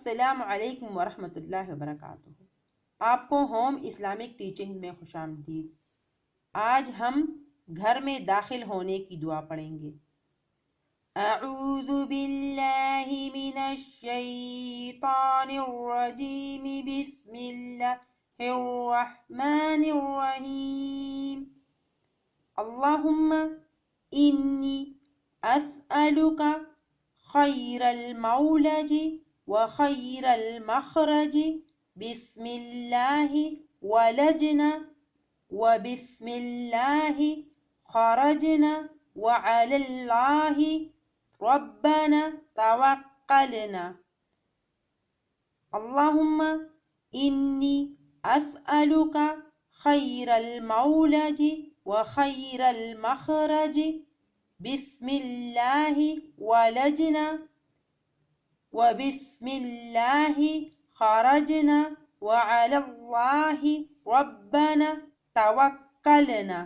अस्सलामु अलैकुम वरहमतुल्लाहि वबरकातुहू। आपको होम इस्लामिक टीचिंग में खुशामदीद। आज हम घर में दाखिल होने की दुआ पढ़ेंगे। अऊज़ु बिल्लाहि मिनश शैतानिर रजीम, बिस्मिल्लाहिर रहमानिर रहीम। अल्लाहुम्मा इन्नी अस्अलुका खैरल मौलजी व खैरल मखरजी, बिस्मिल्लाहि वलजना व बिस्मिल्लाहि खरजना व अलल्लाहि रब्बना तवक्कलना। अल्लाहुम्मा इन्नी अस्अलुका खैरल मौलजी व खैरल मखरजी, बिस्मिल्लाहि वलजना व बिस्मिल्लाहि खरजना व अलल्लाहि रब्बना तवक्कलना।